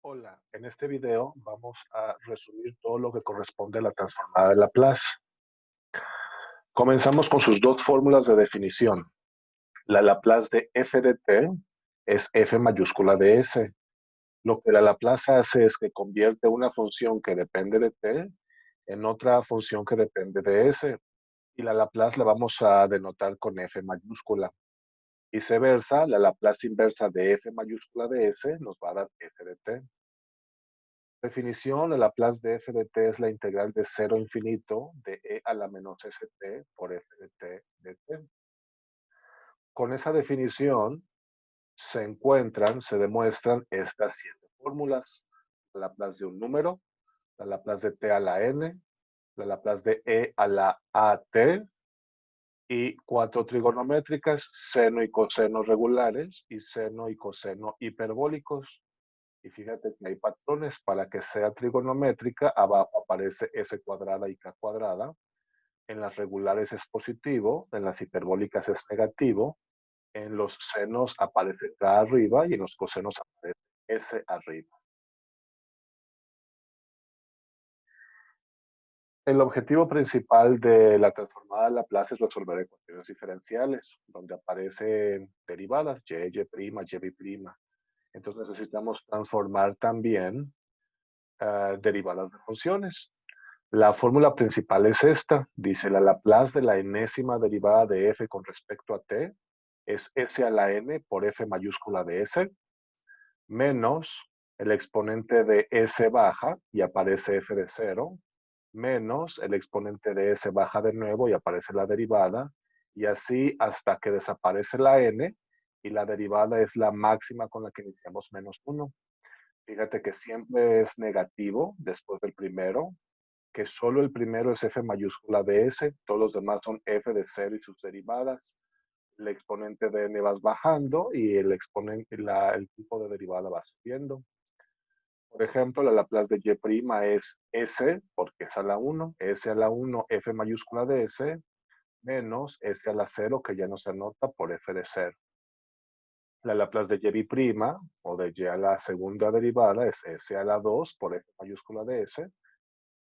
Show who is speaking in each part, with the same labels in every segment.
Speaker 1: Hola, en este video vamos a resumir todo lo que corresponde a la transformada de Laplace. Comenzamos con sus dos fórmulas de definición. La Laplace de f de t es f mayúscula de s. Lo que la Laplace hace es que convierte una función que depende de t en otra función que depende de s. Y la Laplace la vamos a denotar con f mayúscula. Viceversa, la Laplace inversa de f mayúscula de s nos va a dar f de t. Definición, la Laplace de f de t es la integral de 0 a infinito de e a la menos st por f de t de t. Con esa definición se demuestran estas siete fórmulas. La Laplace de un número, la Laplace de t a la n, la Laplace de e a la at y cuatro trigonométricas, seno y coseno regulares y seno y coseno hiperbólicos. Y fíjate que hay patrones. Para que sea trigonométrica, abajo aparece s cuadrada y k cuadrada. En las regulares es positivo, en las hiperbólicas es negativo, en los senos aparece k arriba y en los cosenos aparece s arriba. El objetivo principal de la transformada de Laplace es resolver ecuaciones diferenciales, donde aparecen derivadas, y, y', y'. Entonces necesitamos transformar también derivadas de funciones. La fórmula principal es esta. Dice la Laplace de la enésima derivada de f con respecto a t es s a la n por f mayúscula de s menos el exponente de s baja y aparece f de 0 menos el exponente de s baja de nuevo y aparece la derivada y así hasta que desaparece la n y la derivada es la máxima con la que iniciamos menos 1. Fíjate que siempre es negativo después del primero, que solo el primero es f mayúscula de s, todos los demás son f de 0 y sus derivadas. El exponente de n va bajando y el exponente, el tipo de derivada va subiendo. Por ejemplo, la Laplace de y' es s, porque es a la 1, s a la 1, f mayúscula de s, menos s a la 0, que ya no se anota por f de 0. La Laplace de y' o de y a la segunda derivada es s a la 2 por f mayúscula de s.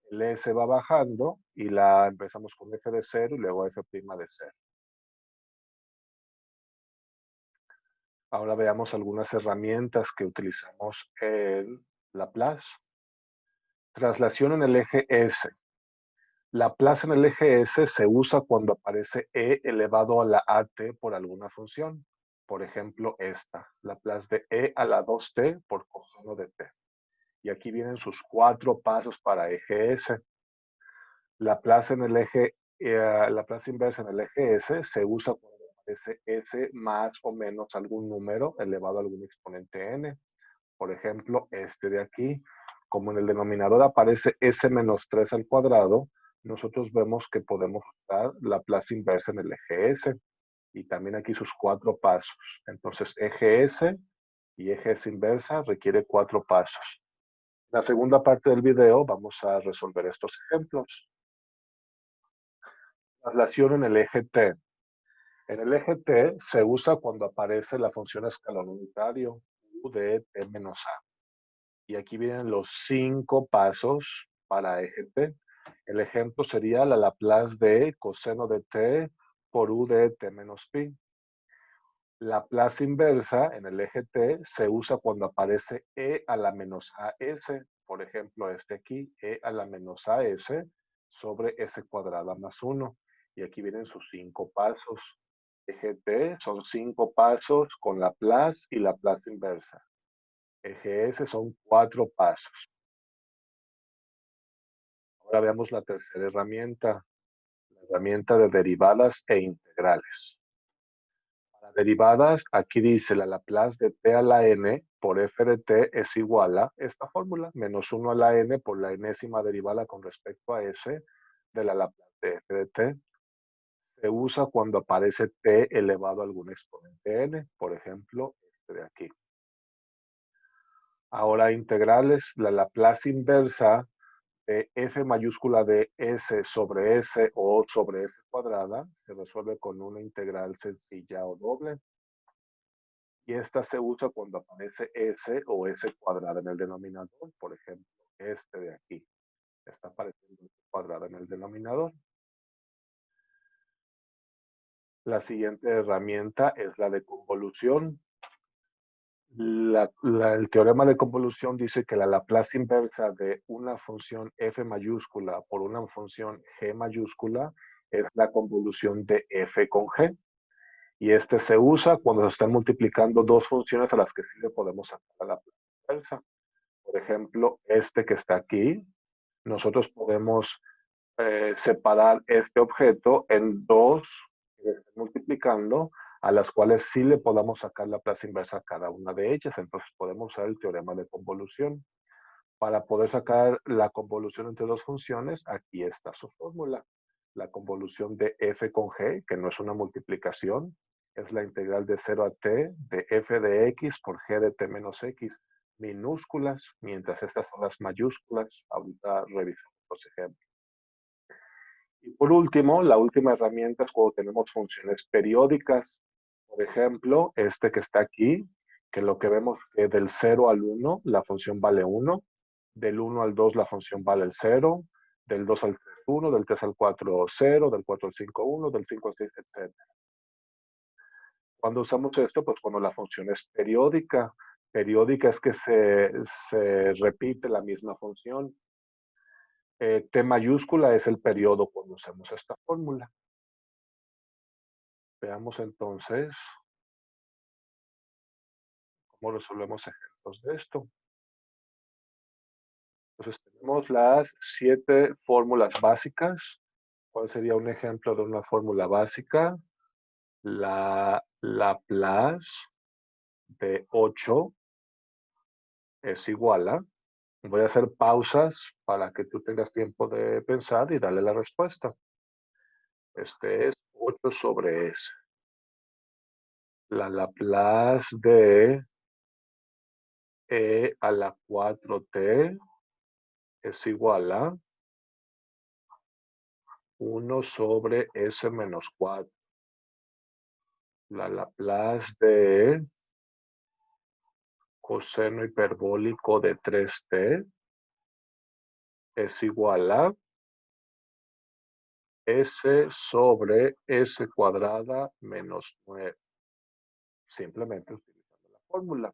Speaker 1: El S va bajando y la empezamos con F de 0 y luego F' de 0. Ahora veamos algunas herramientas que utilizamos en Laplace. Traslación en el eje S. Laplace en el eje S se usa cuando aparece e elevado a la at por alguna función. Por ejemplo, esta, Laplace de e a la 2t por coseno de t. Y aquí vienen sus cuatro pasos para eje S. Laplace en el eje, Laplace inversa en el eje S se usa cuando aparece S más o menos algún número elevado a algún exponente n. Por ejemplo, este de aquí. Como en el denominador aparece S menos 3 al cuadrado, nosotros vemos que podemos usar Laplace inversa en el eje S. Y también aquí sus cuatro pasos. Entonces, eje S y eje S inversa requiere cuatro pasos. En la segunda parte del video vamos a resolver estos ejemplos. Traslación en el eje T. En el eje T se usa cuando aparece la función escalón unitario u de t menos a. Y aquí vienen los cinco pasos para eje T. El ejemplo sería la Laplace de coseno de t por u de t menos pi. Laplace inversa en el eje T se usa cuando aparece e a la menos as. Por ejemplo, este aquí, e a la menos as sobre s cuadrada más 1. Y aquí vienen sus cinco pasos. Eje T son cinco pasos con Laplace y Laplace inversa. Eje S son cuatro pasos. Ahora veamos la tercera herramienta, la herramienta de derivadas e integrales. Para derivadas, aquí dice la Laplace de t a la n por f de t es igual a esta fórmula, menos 1 a la n por la enésima derivada con respecto a s de la Laplace de f de t. Se usa cuando aparece t elevado a algún exponente n, por ejemplo, este de aquí. Ahora integrales, la Laplace inversa de f mayúscula de s sobre s o sobre s cuadrada se resuelve con una integral sencilla o doble. Y esta se usa cuando aparece s o s cuadrada en el denominador. Por ejemplo, este de aquí está apareciendo s cuadrada en el denominador. La siguiente herramienta es la de convolución. El teorema de convolución dice que la Laplace inversa de una función f mayúscula por una función g mayúscula es la convolución de f con g. Y este se usa cuando se están multiplicando dos funciones a las que sí le podemos sacar la Laplace inversa. Por ejemplo, este que está aquí, nosotros podemos separar este objeto en dos que estén multiplicando, a las cuales sí le podamos sacar la plaza inversa a cada una de ellas. Entonces podemos usar el teorema de convolución. Para poder sacar la convolución entre dos funciones, aquí está su fórmula. La convolución de f con g, que no es una multiplicación, es la integral de 0 a t de f de x por g de t menos x, minúsculas, mientras estas son las mayúsculas. Ahorita revisamos los ejemplos. Y por último, la última herramienta es cuando tenemos funciones periódicas. Por ejemplo, este que está aquí, que lo que vemos que del 0 al 1 la función vale 1, del 1 al 2 la función vale el 0, del 2 al 3 1, del 3 al 4 0, del 4 al 5 1, del 5 al 6 etc. Cuando usamos esto, pues cuando la función es periódica. Periódica es que se repite la misma función. T mayúscula es el periodo cuando usamos esta fórmula. Veamos entonces cómo resolvemos ejemplos de esto. Entonces tenemos las 7 fórmulas básicas. ¿Cuál sería un ejemplo de una fórmula básica? La Laplace de 8 es igual a... Voy a hacer pausas para que tú tengas tiempo de pensar y darle la respuesta. Este es 8 sobre S. La Laplace de E a la 4t es igual a 1 sobre S menos 4. La Laplace de coseno hiperbólico de 3t es igual a S sobre S cuadrada menos 9. Simplemente utilizando la fórmula.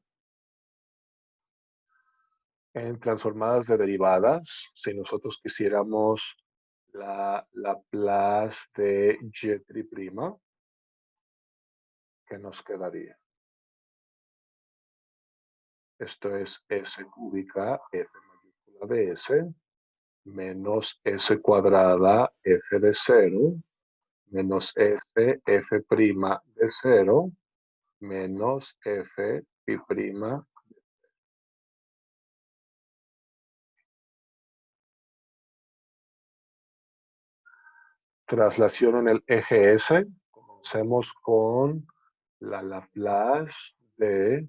Speaker 1: En transformadas de derivadas, si nosotros quisiéramos la Laplace de y', ¿qué nos quedaría? Esto es S cúbica, F mayúscula de S, menos S cuadrada, F de 0, menos F, F' de 0, menos F, pi'. Traslación en el eje S. Comencemos con la Laplace de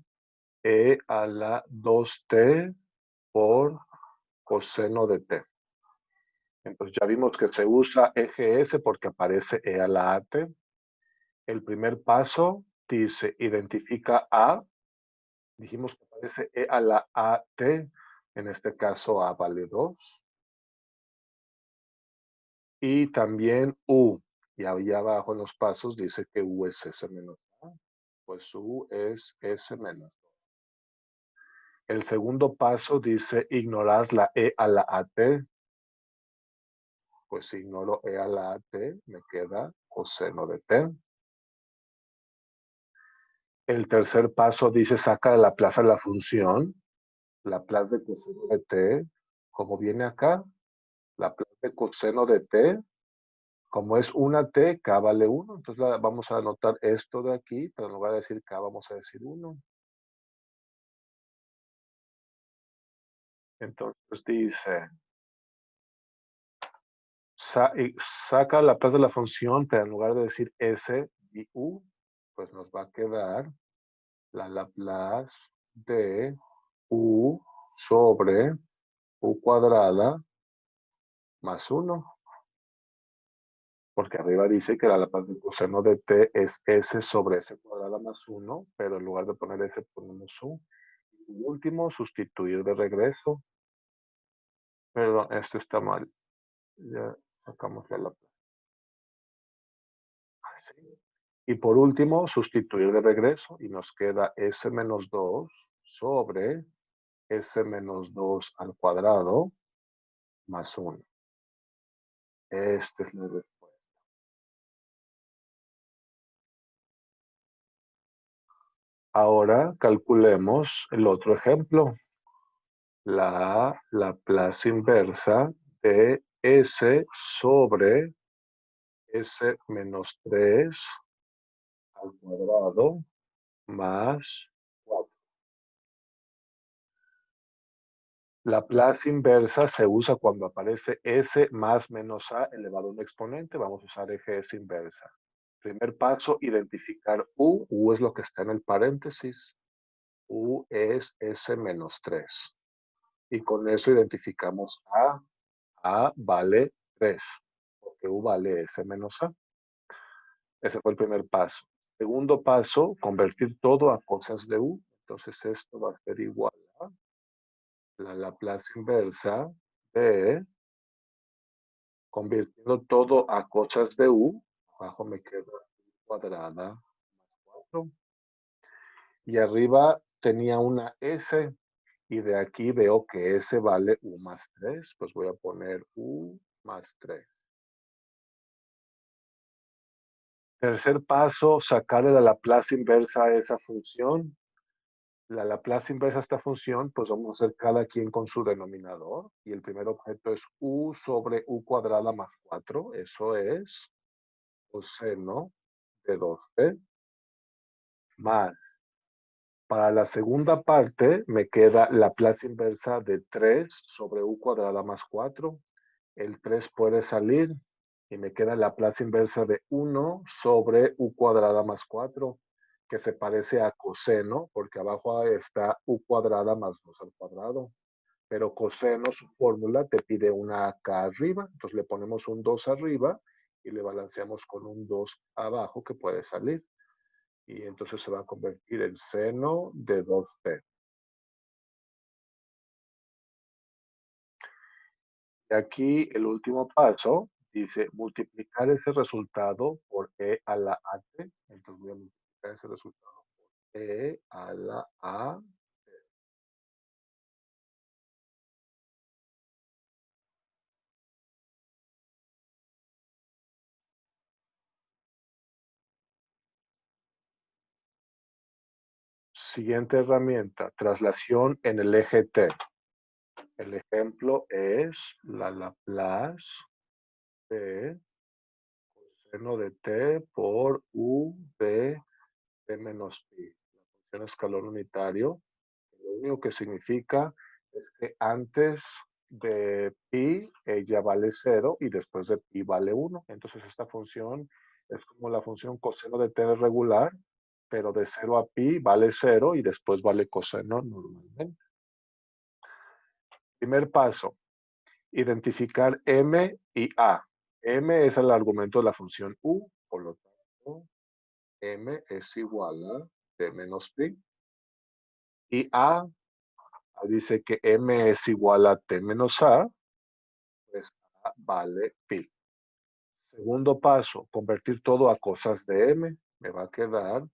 Speaker 1: E a la 2t por coseno de t. Entonces ya vimos que se usa eje S porque aparece E a la AT. El primer paso dice identifica A. Dijimos que aparece E a la AT. En este caso A vale 2. Y también U. Y ahí abajo en los pasos dice que U es S menos A. Pues U es S menos. El segundo paso dice ignorar la E a la AT. Pues si ignoro E a la AT, me queda coseno de T. El tercer paso dice saca de la plaza la función, la plaza de coseno de T, como viene acá, la plaza de coseno de T, como es una T, K vale 1, entonces vamos a anotar esto de aquí, pero en lugar de decir K vamos a decir 1. Entonces dice, saca la plaza de la función, pero en lugar de decir S y U, pues nos va a quedar la Laplace de U sobre U cuadrada más 1. porque arriba dice que la Laplace del coseno de t es s sobre s cuadrada más 1, pero en lugar de poner s ponemos u. Y último, sustituir de regreso. Perdón, esto está mal. Ya sacamos la Laplace. Así. Y por último, sustituir de regreso y nos queda s menos 2 sobre s menos 2 al cuadrado más 1. Esta es la respuesta. Ahora calculemos el otro ejemplo. La Laplace inversa de s sobre s menos 3 al cuadrado más 4. La Laplace inversa se usa cuando aparece s más menos a elevado a un exponente. Vamos a usar eje s inversa. Primer paso, identificar u. U es lo que está en el paréntesis. U es s menos 3. Y con eso identificamos a. A vale 3, porque u vale s menos a. Ese fue el primer paso. Segundo paso, convertir todo a cosas de u. Entonces esto va a ser igual a la Laplace inversa de, convirtiendo todo a cosas de u, abajo me queda u cuadrada más 4. Y arriba tenía una s, y de aquí veo que s vale u más 3, pues voy a poner u más 3. Tercer paso, sacarle la Laplace inversa a esa función. La Laplace inversa a esta función, pues vamos a hacer cada quien con su denominador. Y el primer objeto es u sobre u cuadrada más 4. Eso es coseno de 2t. Más. Para la segunda parte me queda la Laplace inversa de 3 sobre u cuadrada más 4. El 3 puede salir y me queda la Laplace inversa de 1 sobre u cuadrada más 4, que se parece a coseno, porque abajo está u cuadrada más 2 al cuadrado. Pero coseno, su fórmula, te pide una acá arriba, entonces le ponemos un 2 arriba y le balanceamos con un 2 abajo que puede salir. Y entonces se va a convertir en seno de 2t. Y aquí el último paso dice multiplicar ese resultado por e a la at. Entonces voy a multiplicar ese resultado por e a la a. Siguiente herramienta, traslación en el eje t. El ejemplo es la Laplace de coseno de t por u de t menos pi. La función escalón unitario. Lo único que significa es que antes de pi ella vale 0 y después de pi vale 1. Entonces esta función es como la función coseno de t regular, pero de 0 a pi vale 0 y después vale coseno normalmente. Primer paso, identificar m y a. M es el argumento de la función u, por lo tanto m es igual a t menos pi. Y a dice que m es igual a t menos a, pues a vale pi. Segundo paso, convertir todo a cosas de m. Me va a quedar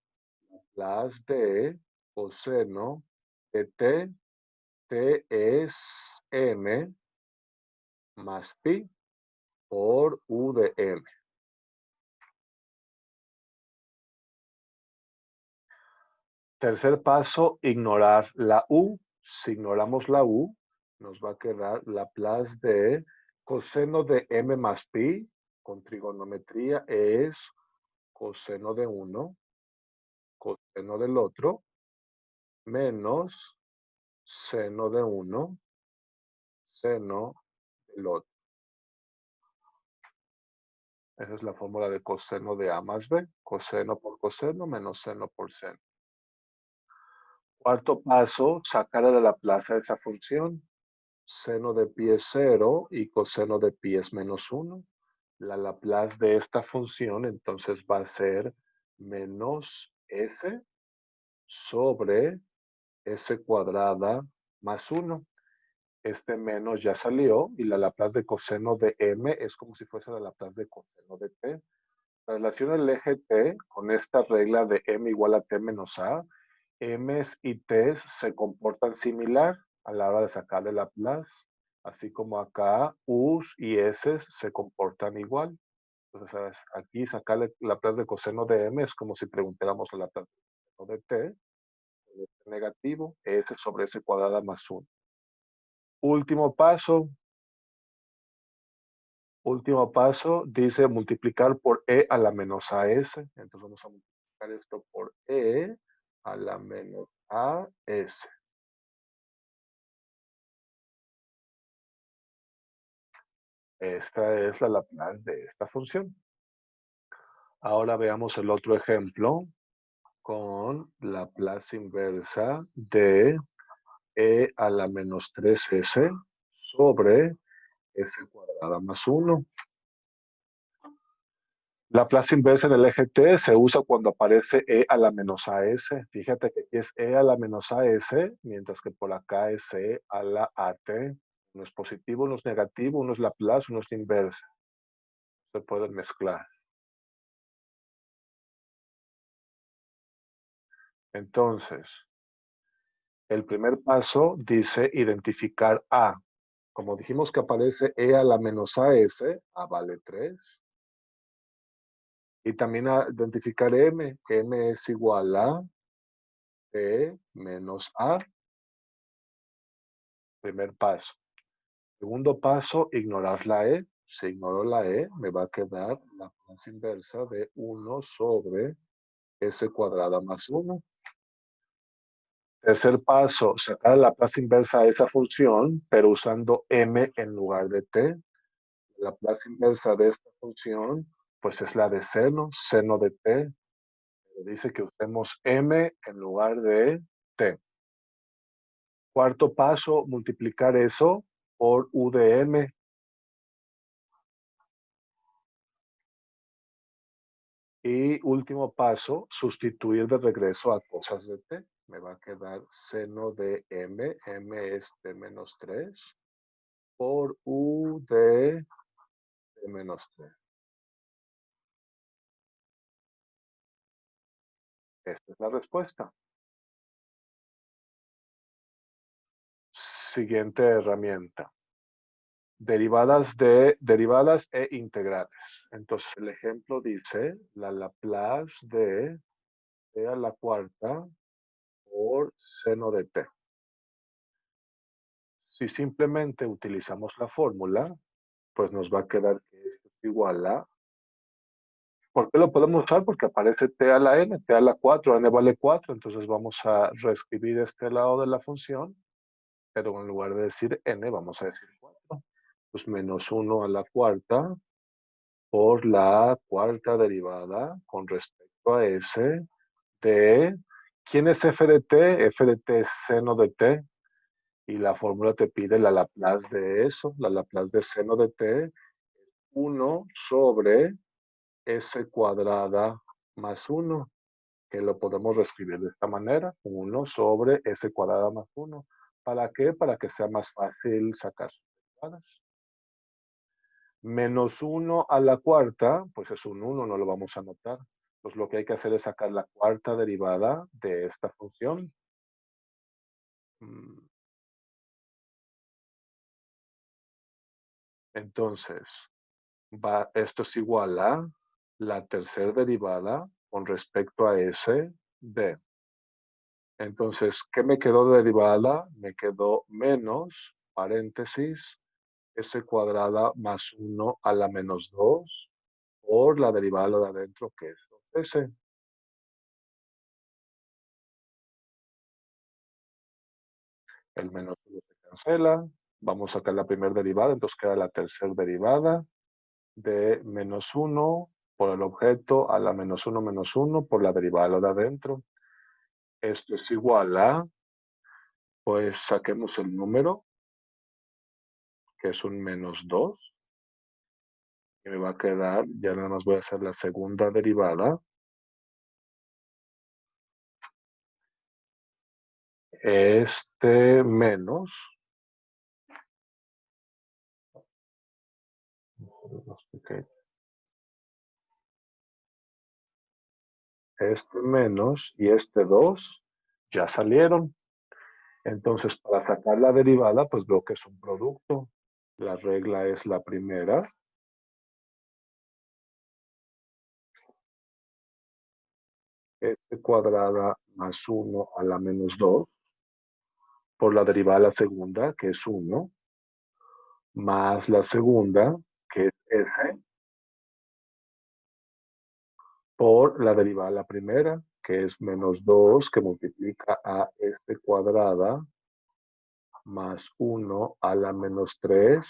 Speaker 1: las de coseno de t. T es m más pi por u de m. Tercer paso, ignorar la u. Si ignoramos la u, nos va a quedar Laplace de coseno de m más pi con trigonometría es coseno de uno, coseno del otro, menos seno de uno, seno del otro. Esa es la fórmula de coseno de a más b. Coseno por coseno menos seno por seno. Cuarto paso, sacar a la Laplace de esa función. Seno de pi es 0 y coseno de pi es menos 1. la Laplace de esta función entonces va a ser menos s sobre s cuadrada más 1. Este menos ya salió y la Laplace de coseno de m es como si fuese la Laplace de coseno de t. La relación del eje t con esta regla de m igual a t menos a, m's y t's se comportan similar a la hora de sacarle Laplace, así como acá u's y s's se comportan igual. Entonces, ¿sabes? Aquí sacarle Laplace de coseno de m es como si preguntáramos la Laplace de coseno de t, negativo, s sobre s cuadrada más 1. Último paso, dice multiplicar por e a la menos as. Entonces vamos a multiplicar esto por e a la menos as. Esta es la Laplace de esta función. Ahora veamos el otro ejemplo con Laplace inversa de e a la menos 3s sobre s cuadrada más 1. La plaza inversa en el eje T se usa cuando aparece e a la menos as. Fíjate que aquí es e a la menos as, mientras que por acá es e a la at. Uno es positivo, uno es negativo, uno es Laplace, uno es inversa. Se pueden mezclar. Entonces, el primer paso dice identificar a. Como dijimos que aparece e a la menos as, a vale 3. Y también a identificar m. M es igual a e menos a. Primer paso. Segundo paso, ignorar la E. Si ignoro la E, me va a quedar la plaza inversa de 1 sobre S cuadrada más 1. Tercer paso, sacar la plaza inversa a esa función, pero usando M en lugar de T. La plaza inversa de esta función, pues es la de seno de T. Dice que usemos M en lugar de T. Cuarto paso, multiplicar eso por U de M. Y último paso, sustituir de regreso a cosas de t. Me va a quedar seno de m es t menos 3, por u de t menos 3. Esta es la respuesta. Siguiente herramienta. Derivadas e integrales. Entonces el ejemplo dice la Laplace de t a la cuarta por seno de t. Si simplemente utilizamos la fórmula, pues nos va a quedar que esto es igual a. ¿Por qué lo podemos usar? Porque aparece t a la n, t a la 4, n vale 4, entonces vamos a reescribir este lado de la función, pero en lugar de decir n, vamos a decir 4. Pues menos 1 a la cuarta por la cuarta derivada con respecto a s de. ¿Quién es f de t? F de t es seno de t, y la fórmula te pide la Laplace de eso. La Laplace de seno de t, 1 sobre s cuadrada más 1, que lo podemos reescribir de esta manera, 1 sobre s cuadrada más 1. ¿Para qué? Para que sea más fácil sacar sus derivadas. Menos 1 a la cuarta, pues es un 1, no lo vamos a anotar. Pues lo que hay que hacer es sacar la cuarta derivada de esta función. Entonces, esto es igual a la tercera derivada con respecto a s de. Entonces, ¿qué me quedó de derivada? Me quedó menos, paréntesis, s cuadrada más 1 a la menos 2 por la derivada de adentro, que es s. El menos 1 se cancela. Vamos a sacar la primera derivada, entonces queda la tercera derivada de menos 1 por el objeto a la menos 1 por la derivada de adentro. Esto es igual a, pues saquemos el número, que es un menos 2, Y me va a quedar, ya nada más voy a hacer la segunda derivada. Menos. Ok, menos y 2 ya salieron. Entonces, para sacar la derivada, pues veo que es un producto. La regla es la primera. Cuadrada más 1 a la menos 2 por la derivada de la segunda, que es 1, más la segunda, que es f, por la derivada de la primera, que es menos 2, que multiplica a cuadrada más 1 a la menos 3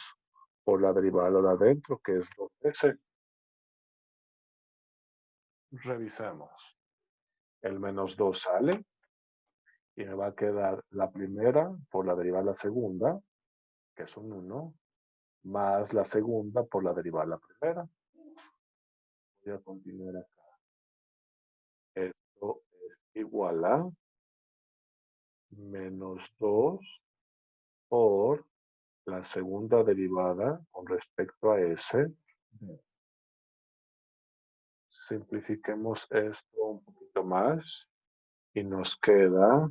Speaker 1: por la derivada de lo de adentro, que es 2s. Revisemos. El menos 2 sale y me va a quedar la primera por la derivada de la segunda, que es un 1, más la segunda por la derivada de la primera. Voy a continuar acá. Esto es igual a menos 2 por la segunda derivada con respecto a s. Simplifiquemos esto un poquito más y nos queda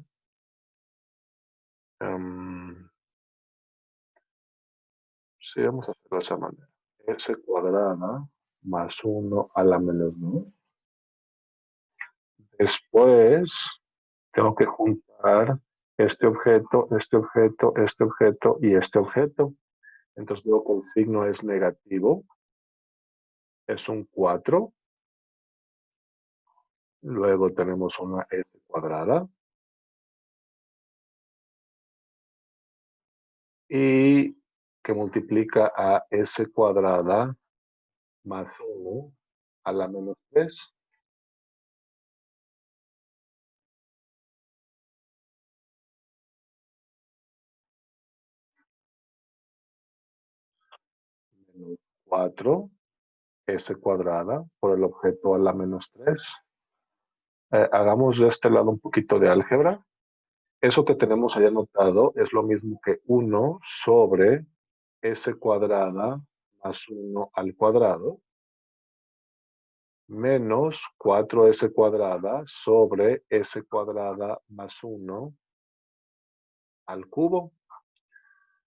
Speaker 1: sí, vamos a hacerlo de esa manera. S cuadrada más 1 a la menos 2. Después tengo que juntar este objeto, este objeto, este objeto y este objeto. Entonces veo que el signo es negativo. Es un 4. Luego tenemos una S cuadrada. Y que multiplica a S cuadrada más 1 a la menos 3. Menos 4 S cuadrada por el objeto a la menos 3. Hagamos de este lado un poquito de álgebra. Eso que tenemos ahí anotado es lo mismo que 1 sobre S cuadrada más 1 al cuadrado menos 4S cuadrada sobre S cuadrada más 1 al cubo.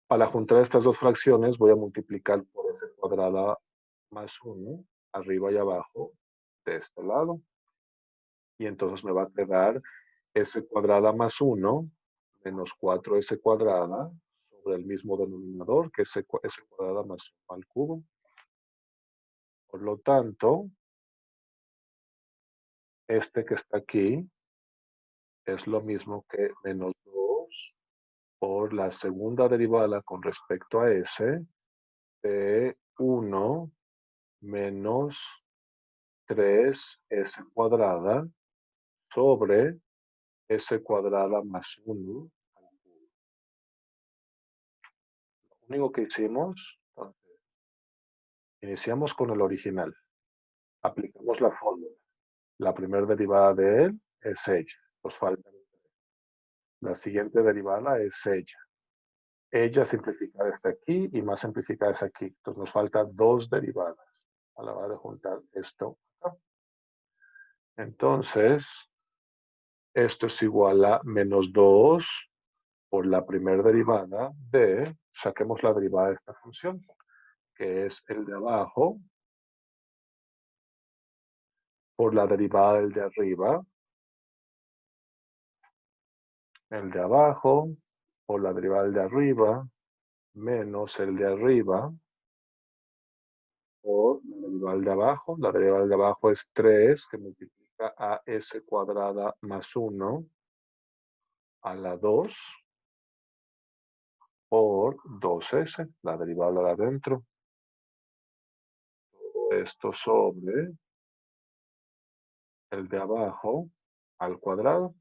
Speaker 1: Para juntar estas dos fracciones voy a multiplicar por S cuadrada más 1 arriba y abajo de este lado. Y entonces me va a quedar S cuadrada más 1 menos 4S cuadrada sobre el mismo denominador, que es S cuadrada más 1 al cubo. Por lo tanto, este que está aquí es lo mismo que menos 2 por la segunda derivada con respecto a S de 1 menos 3S cuadrada sobre S cuadrada más 1 al cubo. Lo único que hicimos, entonces, iniciamos con el original. Aplicamos la fórmula. La primera derivada de él es ella. Nos falta. La siguiente derivada es ella. Ella simplificada está aquí y más simplificada está aquí. Entonces nos faltan 2 derivadas a la hora de juntar esto acá. Entonces, esto es igual a menos 2 por la primera derivada de, saquemos la derivada de esta función, que es el de abajo, por la derivada del de arriba, el de abajo, por la derivada del de arriba, menos el de arriba, por la derivada de abajo. La derivada de abajo es 3, que multiplica a S cuadrada más 1 a la 2 por 2S, la derivada de adentro. Todo esto sobre el de abajo al cuadrado.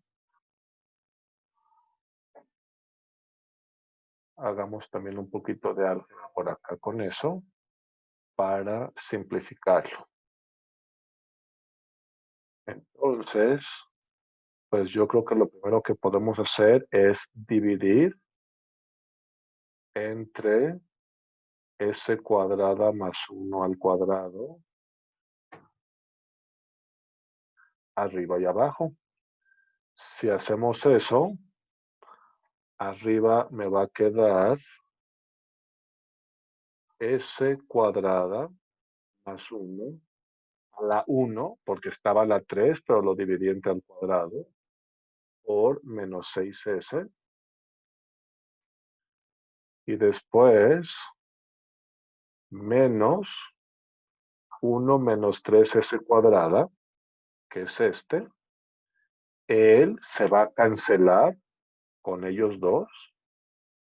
Speaker 1: Hagamos también un poquito de álgebra por acá con eso. para simplificarlo. Entonces, pues yo creo que lo primero que podemos hacer es dividir entre s cuadrada más 1 al cuadrado, arriba y abajo. Si hacemos eso, arriba me va a quedar s cuadrada más 1 a la 1, porque estaba la 3, pero lo dividí entre al cuadrado, por menos 6s. Y después, menos 1 menos 3s cuadrada, que es este. Él se va a cancelar con ellos dos.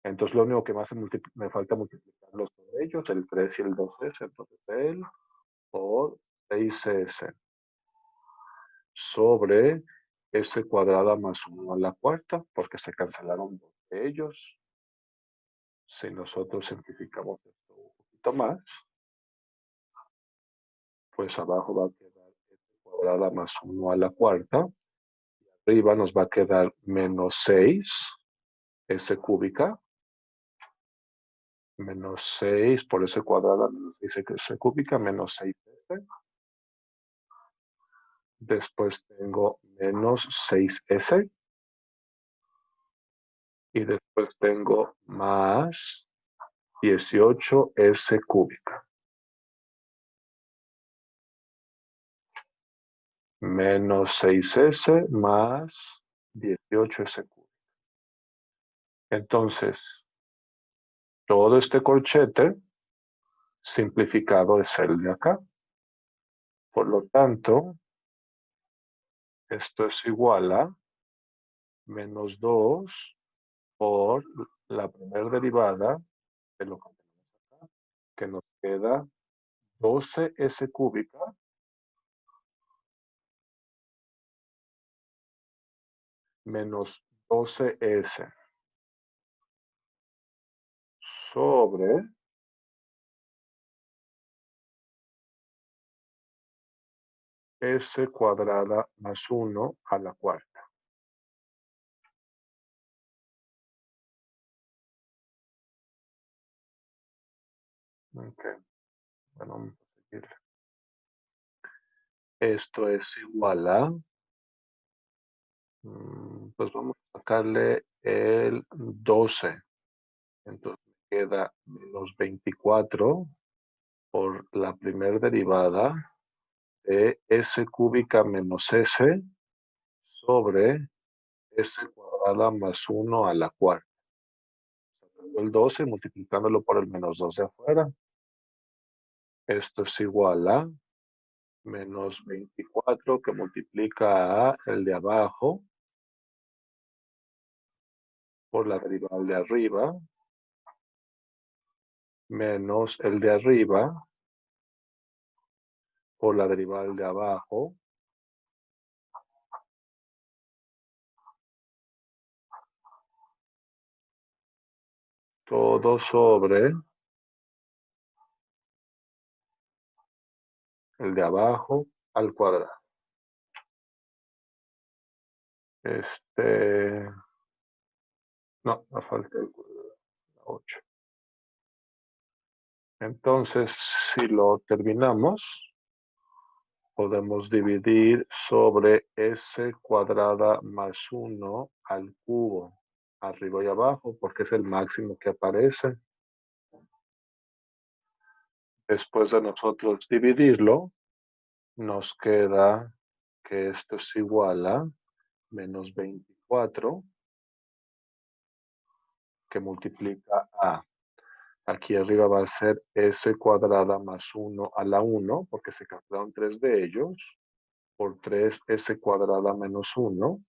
Speaker 1: Entonces lo único que me falta multiplicarlos por ellos, el 3 y el 2s. Entonces él por 6s sobre s cuadrada más 1 a la cuarta, porque se cancelaron dos de ellos. Si nosotros simplificamos esto un poquito más, pues abajo va a quedar s cuadrada más 1 a la cuarta. Arriba nos va a quedar menos 6 s cúbica. Menos 6 por s cuadrada, menos 6 s cúbica, menos 6s. Después tengo menos 6s. Y después tengo más 18s cúbica. Menos 6s más 18s cúbica. Entonces, todo este corchete simplificado es el de acá. Por lo tanto, esto es igual a menos 2 por la primera derivada de lo que tenemos acá, que nos queda 12s cúbica menos 12s sobre s cuadrada más 1 a la cuarta. Ok, bueno, vamos a seguir. Esto es igual a, pues vamos a sacarle el 12. Entonces me queda menos 24 por la primera derivada de s cúbica menos s sobre s cuadrada más 1 a la cuarta. El 12 multiplicándolo por el menos 2 de afuera. Esto es igual a menos 24 que multiplica a el de abajo por la derivada de arriba menos el de arriba por la derivada de abajo todo sobre el de abajo al cuadrado. No, me falta el cuadrado, 8. Entonces, si lo terminamos, podemos dividir sobre s cuadrada más 1 al cubo, arriba y abajo, porque es el máximo que aparece. Después de nosotros dividirlo, nos queda que esto es igual a menos 24, que multiplica a, aquí arriba va a ser s cuadrada más 1 a la 1, porque se cancelaron 3 de ellos, por 3s cuadrada menos 1,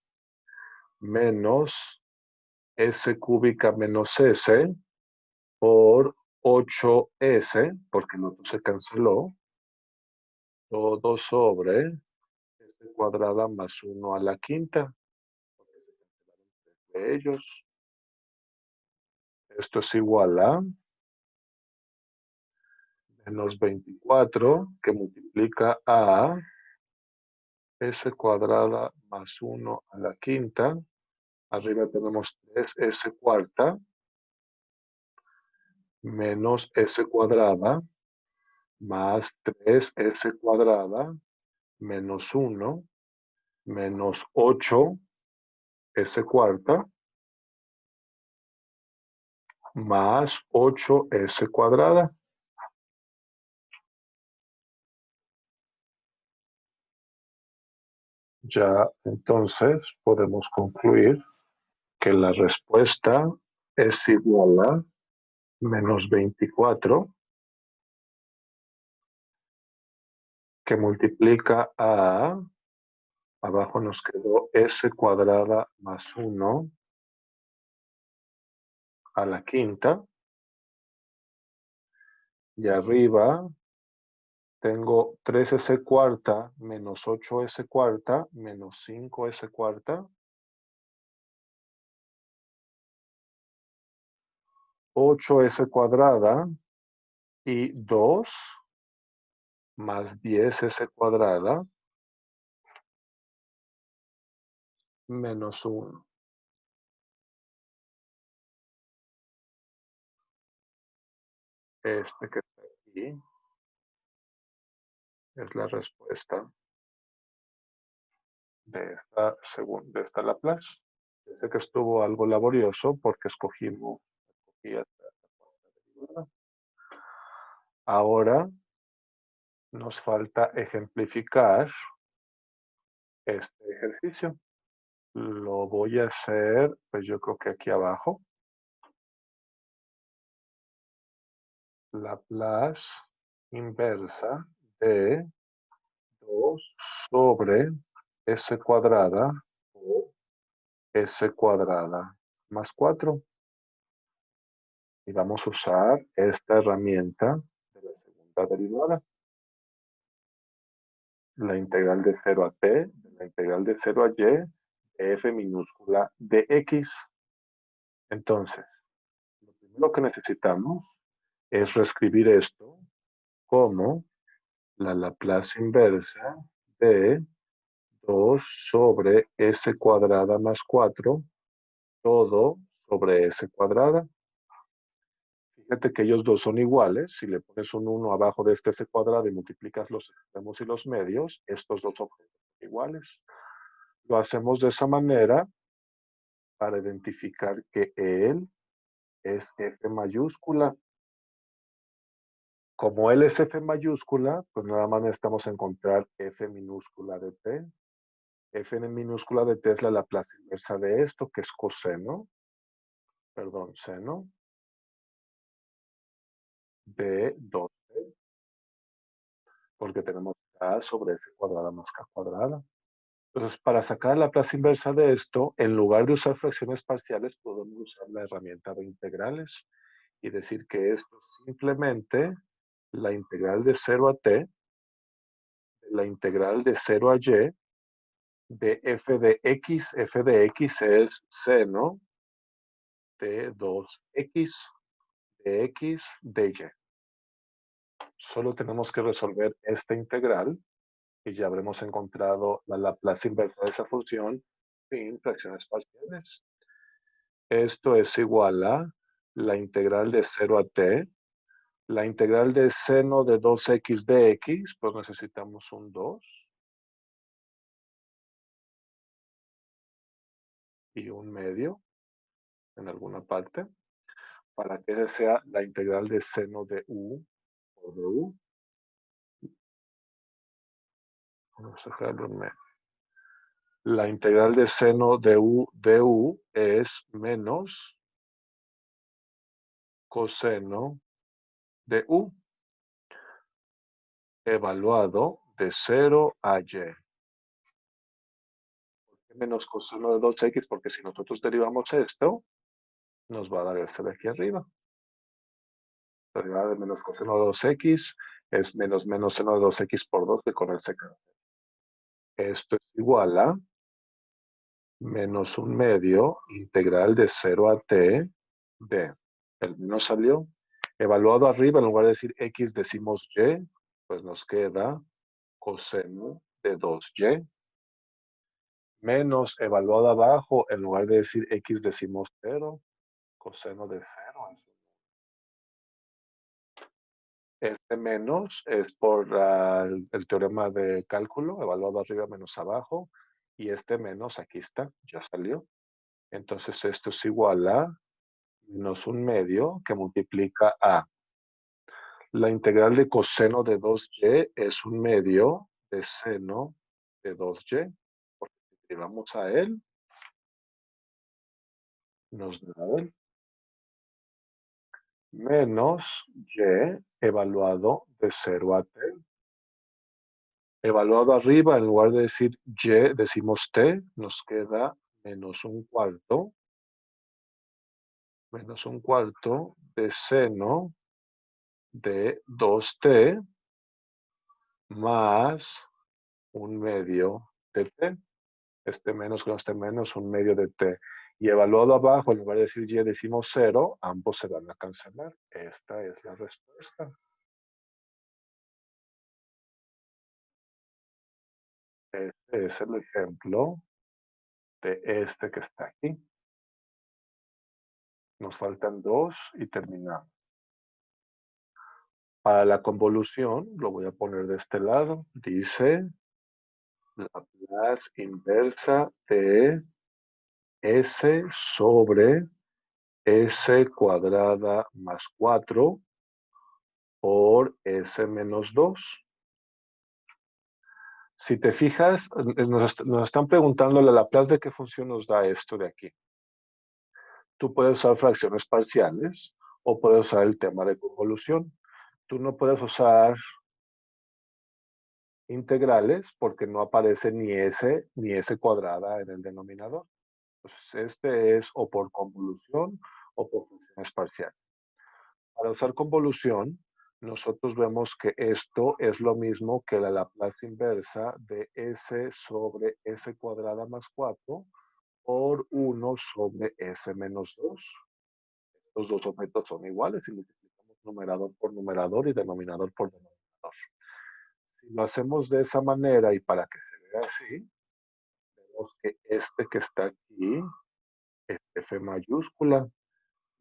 Speaker 1: menos s cúbica menos s, por 8s, porque el otro se canceló, todo sobre s cuadrada más 1 a la quinta, porque se cancelaron 3 de ellos. Esto es igual a menos 24 que multiplica a s cuadrada más 1 a la quinta. Arriba tenemos 3s cuarta menos s cuadrada más 3s cuadrada menos 1 menos 8s cuarta más 8s cuadrada. Ya entonces podemos concluir que la respuesta es igual a menos 24 que multiplica a, abajo nos quedó s cuadrada más 1 a la quinta, y arriba tengo 3s cuarta menos 8s cuarta menos 5s cuarta, 8s cuadrada y 2 más 10s cuadrada menos 1. Este que está aquí es la respuesta de esta Laplace. Sé que estuvo algo laborioso porque escogí esta derivada. Ahora nos falta ejemplificar este ejercicio. Lo voy a hacer, pues yo creo que aquí abajo. Laplace inversa de 2 sobre s cuadrada o s cuadrada más 4. Y vamos a usar esta herramienta de la segunda derivada. La integral de 0 a t, de la integral de 0 a y, de f minúscula de x. Entonces, lo primero que necesitamos es reescribir esto como la Laplace inversa de 2 sobre s cuadrada más 4, todo sobre s cuadrada. Fíjate que ellos dos son iguales. Si le pones un 1 abajo de este s cuadrado y multiplicas los extremos y los medios, estos dos objetos son iguales. Lo hacemos de esa manera para identificar que él es f mayúscula. Como él es f mayúscula, pues nada más necesitamos encontrar f minúscula de t. F minúscula de t es la Laplace inversa de esto, que es coseno, perdón, seno de 2t, porque tenemos k sobre s cuadrada más k cuadrada. Entonces, para sacar la Laplace inversa de esto, en lugar de usar fracciones parciales, podemos usar la herramienta de integrales y decir que esto es simplemente la integral de 0 a t, la integral de 0 a y, de f de x es seno de 2x de x de y. Solo tenemos que resolver esta integral y ya habremos encontrado la Laplace inversa de esa función sin fracciones parciales. Esto es igual a la integral de 0 a t, la integral de seno de 2x de x, pues necesitamos un 2 y un medio en alguna parte, para que esa sea la integral de seno de u por de u. Vamos a dejarlo en medio. La integral de seno de u es menos coseno de u, evaluado de 0 a y. Menos coseno de 2x, porque si nosotros derivamos esto, nos va a dar este de aquí arriba. La derivada de menos coseno de 2x es menos seno de 2x por 2, que con el secante. Esto es igual a menos un medio integral de 0 a t de, el menos salió, Evaluado arriba, en lugar de decir X decimos Y, pues nos queda coseno de 2Y. Menos evaluado abajo, en lugar de decir X decimos 0, coseno de 0. Este menos es por el teorema de cálculo, evaluado arriba menos abajo, y este menos aquí está, ya salió. Entonces esto es igual a menos un medio que multiplica a la integral de coseno de 2y es un medio de seno de 2y. Porque si derivamos a él, nos da él. Menos y evaluado de 0 a t. Evaluado arriba, en lugar de decir y, decimos t, nos queda menos un cuarto de seno de 2t más un medio de t. Este menos con este menos, un medio de t. Y evaluado abajo, en lugar de decir y, decimos 0, ambos se van a cancelar. Esta es la respuesta. Este es el ejemplo de este que está aquí. Nos faltan dos y terminamos. Para la convolución, lo voy a poner de este lado. Dice Laplace inversa de S sobre S cuadrada más 4 por S menos 2. Si te fijas, nos están preguntando la Laplace de qué función nos da esto de aquí. Tú puedes usar fracciones parciales o puedes usar el tema de convolución. Tú no puedes usar integrales porque no aparece ni S cuadrada en el denominador. Entonces, este es o por convolución o por funciones parciales. Para usar convolución, nosotros vemos que esto es lo mismo que la Laplace inversa de S sobre S cuadrada más 4 por 1 sobre S menos 2. Los dos objetos son iguales y multiplicamos numerador por numerador y denominador por denominador. Si lo hacemos de esa manera y para que se vea así, vemos que este que está aquí es F mayúscula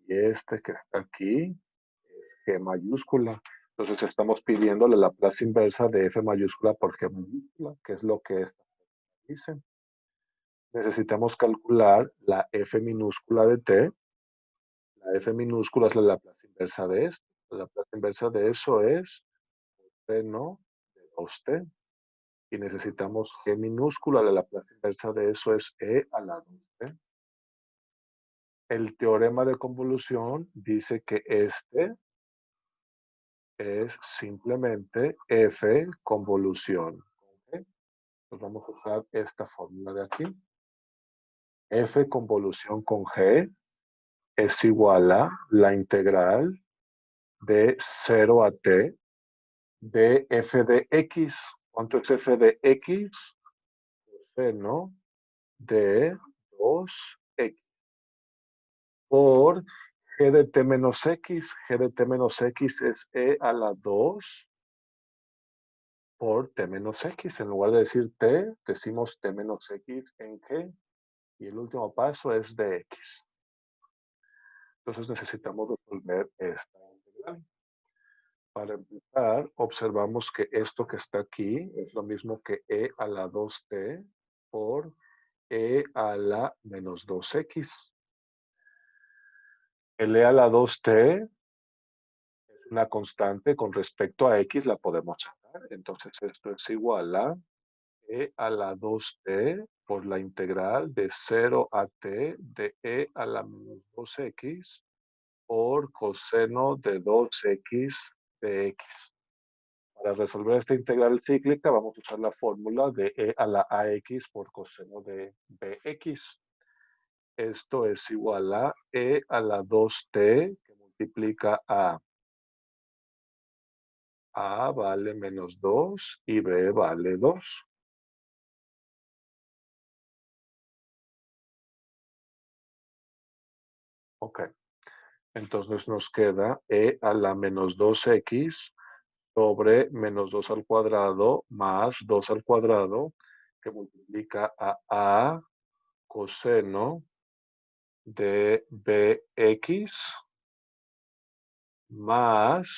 Speaker 1: y este que está aquí es G mayúscula. Entonces estamos pidiendo la Laplace inversa de F mayúscula por G mayúscula, que es lo que esta dice. Necesitamos calcular la F minúscula de T. La F minúscula es la Laplace inversa de esto. La Laplace inversa de eso es seno de 2t. Y necesitamos G minúscula. La Laplace inversa de eso es E a la 2t. El teorema de convolución dice que este es simplemente F convolución. ¿Okay? Pues vamos a usar esta fórmula de aquí. F convolución con G es igual a la integral de 0 a t de f de x. ¿Cuánto es f de x? Seno de 2x por g de t menos x. G de t menos x es e a la 2 por t menos x. En lugar de decir t, decimos t menos x en g. Y el último paso es de x. Entonces necesitamos resolver esta integral. Para empezar, observamos que esto que está aquí es lo mismo que e a la 2t por e a la menos 2x. El e a la 2t es una constante con respecto a x, la podemos sacar. Entonces esto es igual a e a la 2t por la integral de 0 a t de e a la menos 2x por coseno de 2x de x. Para resolver esta integral cíclica vamos a usar la fórmula de e a la ax por coseno de bx. Esto es igual a e a la 2t que multiplica a vale menos 2 y b vale 2. Ok. Entonces nos queda e a la menos 2x sobre menos 2 al cuadrado más 2 al cuadrado, que multiplica a coseno de bx más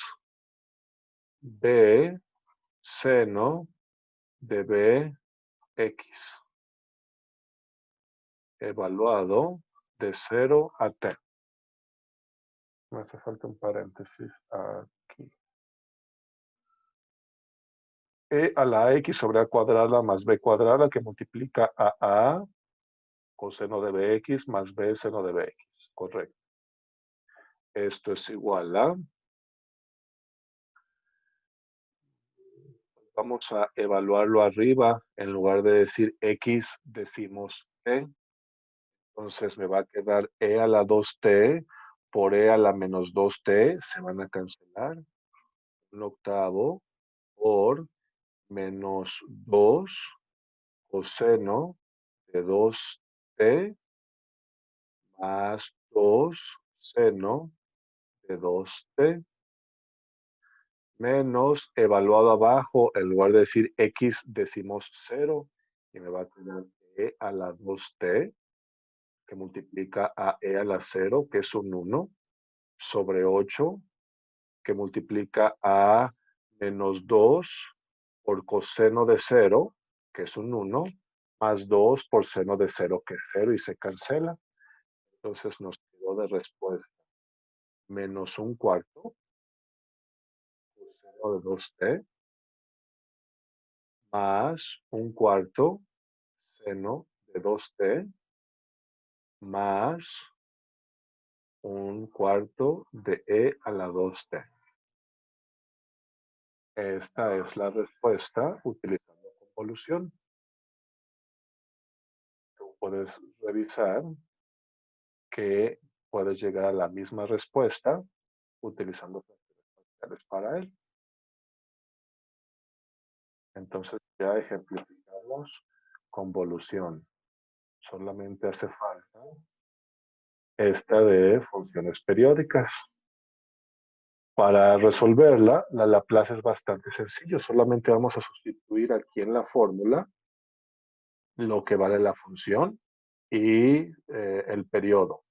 Speaker 1: b seno de bx, evaluado de 0 a t. Me hace falta un paréntesis aquí. E a la x sobre a cuadrada más b cuadrada, que multiplica a coseno de bx más b seno de bx. Correcto. Esto es igual a, vamos a evaluarlo arriba, en lugar de decir x, decimos t. Entonces me va a quedar e a la 2t por e a la menos 2t, se van a cancelar. Un octavo por menos 2 coseno de 2t más 2 seno de 2t menos evaluado abajo, en lugar de decir x decimos 0 y me va a quedar e a la 2t que multiplica a e a la 0 que es un 1 sobre 8 que multiplica a menos 2 por coseno de 0 que es un 1 más 2 por seno de 0 que es 0 y se cancela. Entonces nos quedó de respuesta menos un cuarto coseno de 2t más un cuarto seno de 2t más un cuarto de e a la 2t. Esta es la respuesta utilizando convolución. Tú puedes revisar que puedes llegar a la misma respuesta utilizando fracciones parciales para él. Entonces ya ejemplificamos convolución. Solamente hace falta esta de funciones periódicas. Para resolverla, la Laplace es bastante sencillo. Solamente vamos a sustituir aquí en la fórmula lo que vale la función y el periodo.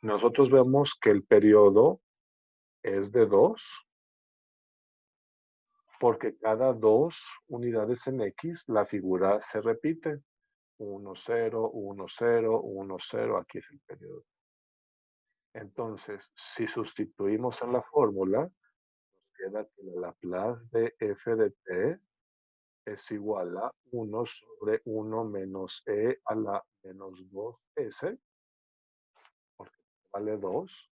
Speaker 1: Nosotros vemos que el periodo es de 2 porque cada 2 unidades en X la figura se repite. 1, 0, 1, 0, 1, 0, aquí es el periodo. Entonces, si sustituimos en la fórmula, nos queda que la Laplace de f de t es igual a 1 sobre 1 menos e a la menos 2s, porque vale 2,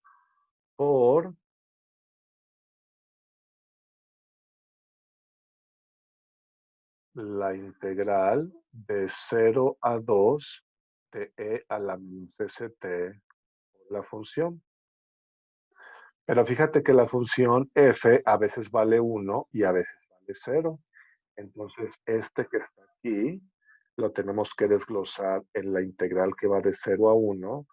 Speaker 1: por la integral de 0 a 2 de e a la menos st por la función. Pero fíjate que la función f a veces vale 1 y a veces vale 0. Entonces, este que está aquí lo tenemos que desglosar en la integral que va de 0 a 1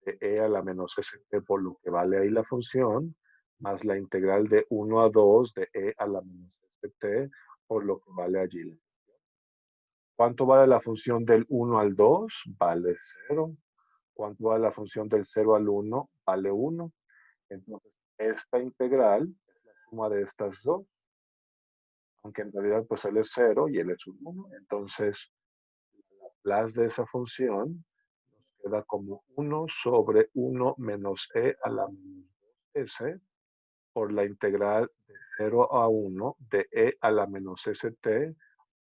Speaker 1: de e a la menos st por lo que vale ahí la función, más la integral de 1 a 2 de e a la menos st por lo que vale allí. ¿Cuánto vale la función del 1 al 2? Vale 0. ¿Cuánto vale la función del 0 al 1? Vale 1. Entonces, esta integral es la suma de estas dos, aunque en realidad pues él es 0 y él es un 1. Entonces, la Laplace de esa función nos queda como 1 sobre 1 menos e a la menos 2s por la integral de 0 a 1 de e a la menos st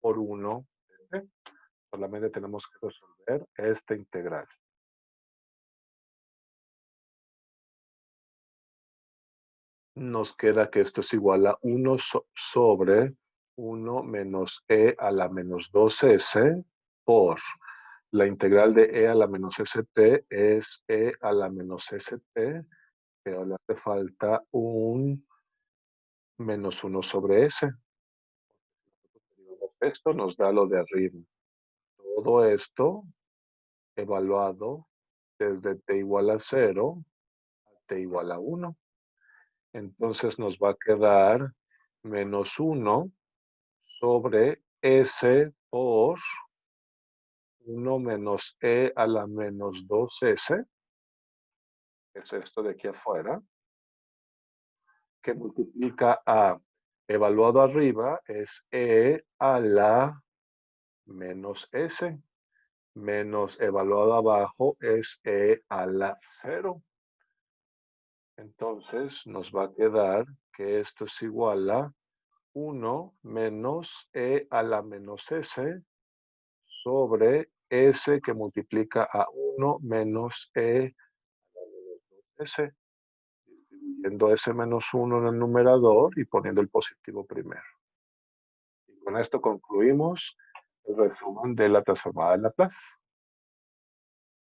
Speaker 1: por 1 de t. Solamente tenemos que resolver esta integral. Nos queda que esto es igual a 1 sobre 1 menos e a la menos 2s por la integral de e a la menos st es e a la menos st, pero le hace falta un menos 1 sobre s. Esto nos da lo de arriba. Todo esto evaluado desde t igual a 0 t igual a 1. Entonces nos va a quedar menos 1 sobre s por 1 menos e a la menos 2s, que es esto de aquí afuera, que multiplica a, evaluado arriba, es e a la menos s, menos evaluado abajo es e a la 0. Entonces nos va a quedar que esto es igual a 1 menos e a la menos s sobre s que multiplica a 1 menos e a la menos 2s, distribuyendo s menos 1 en el numerador y poniendo el positivo primero. Y con esto concluimos el resumen de la transformada de Laplace.